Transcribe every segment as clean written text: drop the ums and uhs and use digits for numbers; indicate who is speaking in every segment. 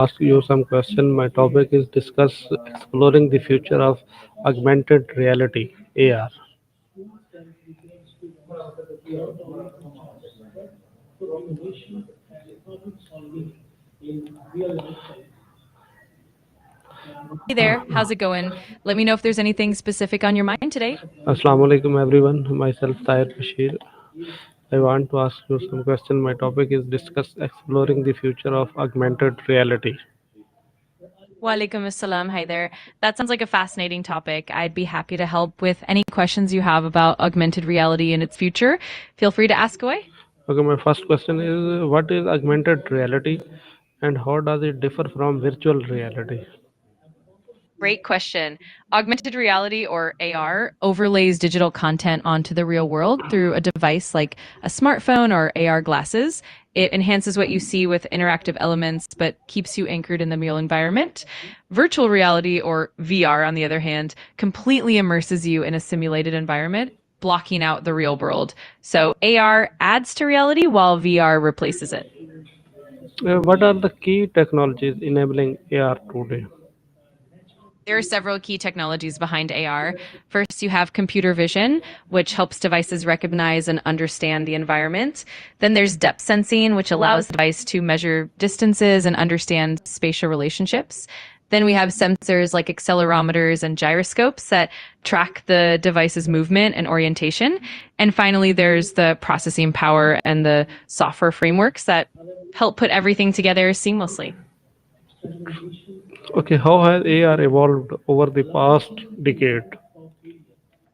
Speaker 1: ask you some question. My topic is discuss exploring the future of augmented reality (AR).
Speaker 2: Hey there, how's it going? Let me know if there's anything specific on your mind today.
Speaker 1: Assalamu alaikum everyone. Myself Tahir Bashir. I want to ask you some question. My topic is discuss exploring the future of augmented reality.
Speaker 2: Walaikum assalam. Hi there. That sounds like a fascinating topic. I'd be happy to help with any questions you have about augmented reality and its future. Feel free to ask away.
Speaker 1: Okay, my first question is what is augmented reality and how does it differ from virtual reality?
Speaker 2: Great question. Augmented reality, or AR, overlays digital content onto the real world through a device like a smartphone or AR glasses. It enhances what you see with interactive elements, but keeps you anchored in the real environment. Virtual reality, or VR, on the other hand, completely immerses you in a simulated environment, blocking out the real world. So AR adds to reality while VR replaces it.
Speaker 1: What are the key technologies enabling AR today?
Speaker 2: There are several key technologies behind AR. First, you have computer vision, which helps devices recognize and understand the environment. Then there's depth sensing, which allows the device to measure distances and understand spatial relationships. Then we have sensors like accelerometers and gyroscopes that track the device's movement and orientation. And finally, there's the processing power and the software frameworks that help put everything together seamlessly.
Speaker 1: Okay, how has AR evolved over the past decade?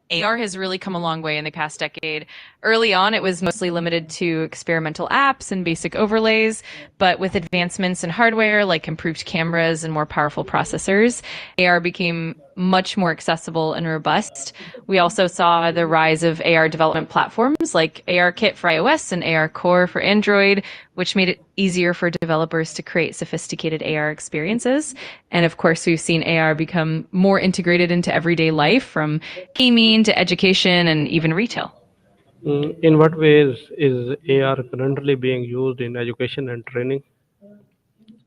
Speaker 2: AR has really come a long way in the past decade. Early on, it was mostly limited to experimental apps and basic overlays, but with advancements in hardware like improved cameras and more powerful processors, AR became much more accessible and robust. We also saw the rise of AR development platforms like ARKit for iOS and AR Core for Android, which made it easier for developers to create sophisticated AR experiences. And of course, we've seen AR become more integrated into everyday life, from gaming to education and even retail.
Speaker 1: In what ways is AR currently being used in education and training?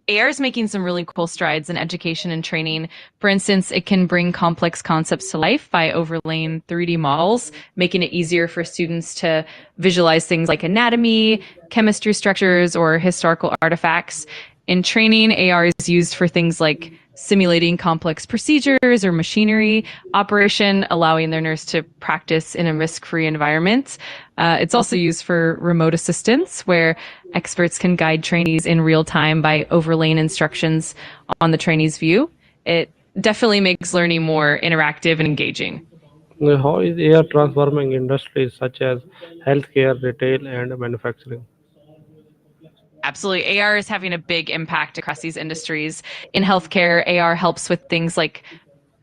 Speaker 2: AR is making some really cool strides in education and training. For instance, it can bring complex concepts to life by overlaying 3D models, making it easier for students to visualize things like anatomy, chemistry structures, or historical artifacts. In training, AR is used for things like simulating complex procedures or machinery operation, allowing their nurse to practice in a risk-free environment. It's also used for remote assistance, where experts can guide trainees in real time by overlaying instructions on the trainee's view. It definitely makes learning more interactive and engaging.
Speaker 1: How is AR transforming industries such as healthcare, retail, and manufacturing?
Speaker 2: Absolutely. AR is having a big impact across these industries. In healthcare, AR helps with things like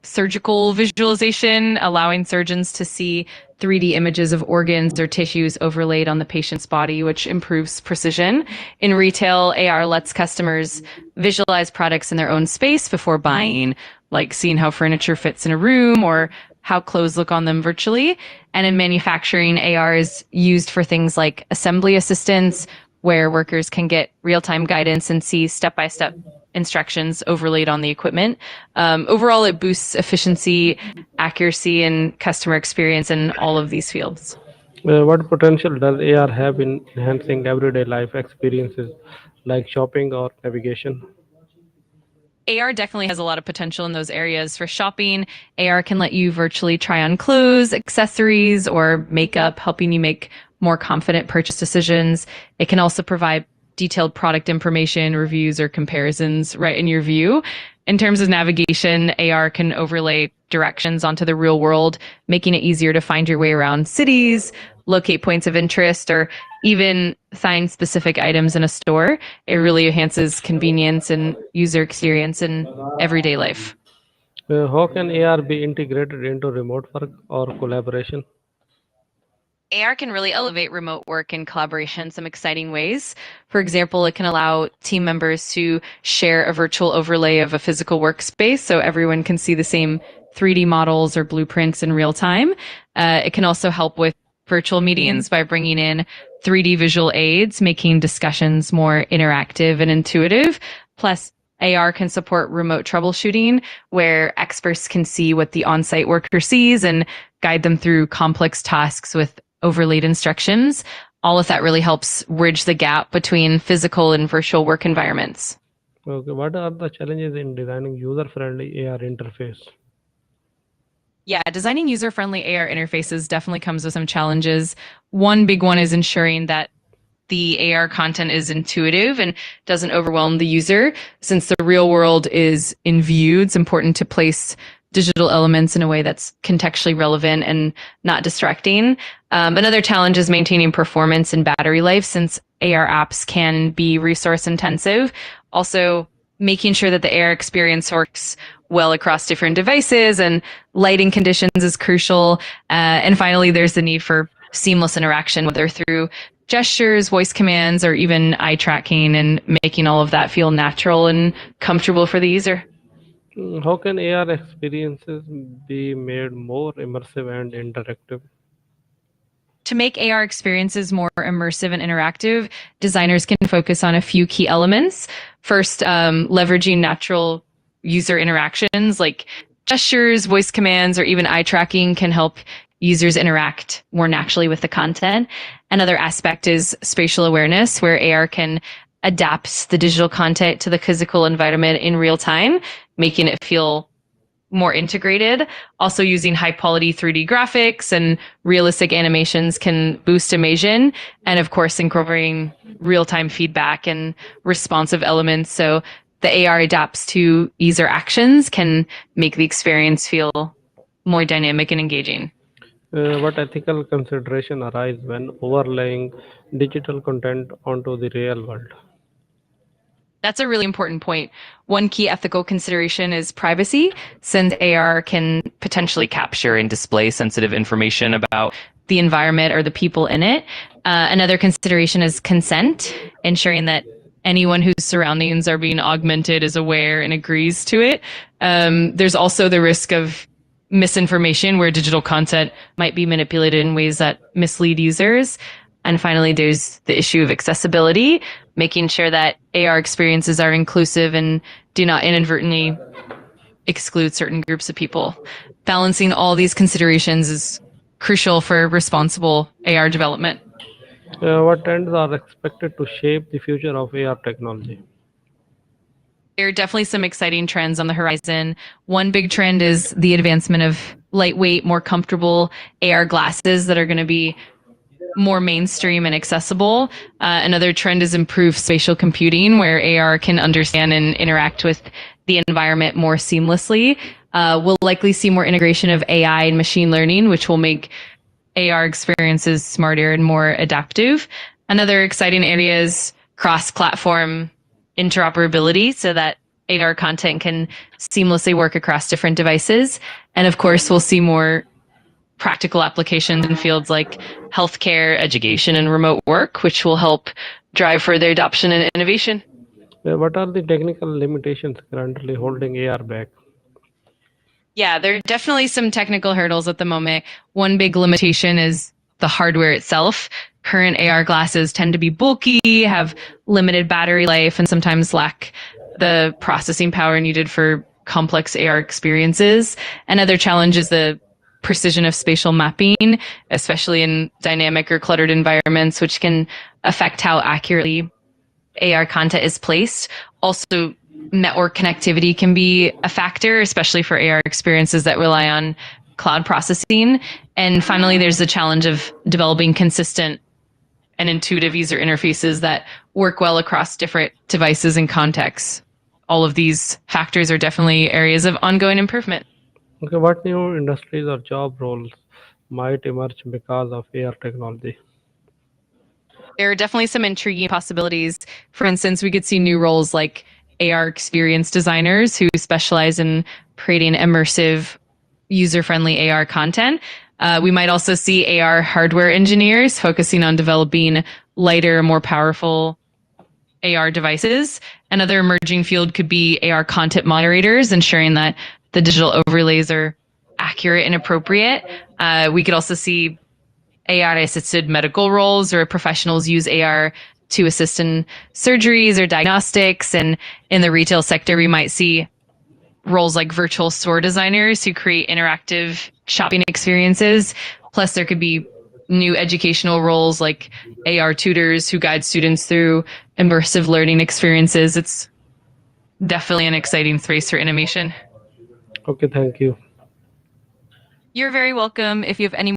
Speaker 2: surgical visualization, allowing surgeons to see 3D images of organs or tissues overlaid on the patient's body, which improves precision. In retail, AR lets customers visualize products in their own space before buying, like seeing how furniture fits in a room or how clothes look on them virtually. And in manufacturing, AR is used for things like assembly assistance, where workers can get real-time guidance and see step-by-step instructions overlaid on the equipment. Overall, it boosts efficiency, accuracy, and customer experience in all of these fields.
Speaker 1: What potential does AR have in enhancing everyday life experiences like shopping or navigation?
Speaker 2: AR definitely has a lot of potential in those areas. For shopping, AR can let you virtually try on clothes, accessories, or makeup, helping you make more confident purchase decisions. It can also provide detailed product information, reviews, or comparisons right in your view. In terms of navigation, AR can overlay directions onto the real world, making it easier to find your way around cities, locate points of interest, or even find specific items in a store. It really enhances convenience and user experience in everyday life.
Speaker 1: How can AR be integrated into remote work or collaboration?
Speaker 2: AR can really elevate remote work and collaboration in some exciting ways. For example, it can allow team members to share a virtual overlay of a physical workspace so everyone can see the same 3D models or blueprints in real time. It can also help with virtual meetings by bringing in 3D visual aids, making discussions more interactive and intuitive. Plus, AR can support remote troubleshooting, where experts can see what the on site worker sees and guide them through complex tasks with overlaid instructions. All of that really helps bridge the gap between physical and virtual work environments.
Speaker 1: Okay, what are the challenges in designing user-friendly AR interface?
Speaker 2: Yeah, designing user friendly AR interfaces definitely comes with some challenges. One big one is ensuring that the AR content is intuitive and doesn't overwhelm the user. Since the real world is in view, it's important to place digital elements in a way that's contextually relevant and not distracting. Another challenge is maintaining performance and battery life, since AR apps can be resource intensive. Also, making sure that the AR experience works well across different devices and lighting conditions is crucial. And finally, there's the need for seamless interaction, whether through gestures, voice commands, or even eye tracking, and making all of that feel natural and comfortable for the user.
Speaker 1: How can AR experiences be made more immersive and interactive?
Speaker 2: To make AR experiences more immersive and interactive, designers can focus on a few key elements. First, leveraging natural user interactions like gestures, voice commands, or even eye tracking can help users interact more naturally with the content. Another aspect is spatial awareness, where AR can adapt the digital content to the physical environment in real time, making it feel more integrated. Also, using high quality 3D graphics and realistic animations can boost immersion. And of course, incorporating real time feedback and responsive elements. So the AR adapts to user actions can make the experience feel more dynamic and engaging.
Speaker 1: What ethical consideration arise when overlaying digital content onto the real world?
Speaker 2: That's a really important point. One key ethical consideration is privacy, since AR can potentially capture and display sensitive information about the environment or the people in it. Another consideration is consent, ensuring that anyone whose surroundings are being augmented is aware and agrees to it. There's also the risk of misinformation, where digital content might be manipulated in ways that mislead users. And finally, there's the issue of accessibility, making sure that AR experiences are inclusive and do not inadvertently exclude certain groups of people. Balancing all these considerations is crucial for responsible AR development.
Speaker 1: What trends are expected to shape the future of AR technology?
Speaker 2: There are definitely some exciting trends on the horizon. One big trend is the advancement of lightweight, more comfortable AR glasses that are going to be more mainstream and accessible. Another trend is improved spatial computing, where AR can understand and interact with the environment more seamlessly. We'll likely see more integration of AI and machine learning, which will make AR experiences smarter and more adaptive. Another exciting area is cross-platform interoperability, so that AR content can seamlessly work across different devices. And of course, we'll see more practical applications in fields like healthcare, education, and remote work, which will help drive further adoption and innovation.
Speaker 1: What are the technical limitations currently holding AR back?
Speaker 2: Yeah, there are definitely some technical hurdles at the moment. One big limitation is the hardware itself. Current AR glasses tend to be bulky, have limited battery life, and sometimes lack the processing power needed for complex AR experiences. Another challenge is the precision of spatial mapping, especially in dynamic or cluttered environments, which can affect how accurately AR content is placed. Also, network connectivity can be a factor, especially for AR experiences that rely on cloud processing. And finally, there's the challenge of developing consistent and intuitive user interfaces that work well across different devices and contexts. All of these factors are definitely areas of ongoing improvement.
Speaker 1: Okay, what new industries or job roles might emerge because of AR technology?
Speaker 2: There are definitely some intriguing possibilities. For instance, we could see new roles like AR experience designers who specialize in creating immersive, user friendly AR content. We might also see AR hardware engineers focusing on developing lighter, more powerful AR devices. Another emerging field could be AR content moderators, ensuring that the digital overlays are accurate and appropriate. We could also see AI assisted medical roles, or professionals use AR to assist in surgeries or diagnostics. And in the retail sector, we might see roles like virtual store designers who create interactive shopping experiences. Plus, there could be new educational roles like AR tutors who guide students through immersive learning experiences. It's definitely an exciting space for innovation.
Speaker 1: Okay, thank you.
Speaker 2: You're very welcome. If you have any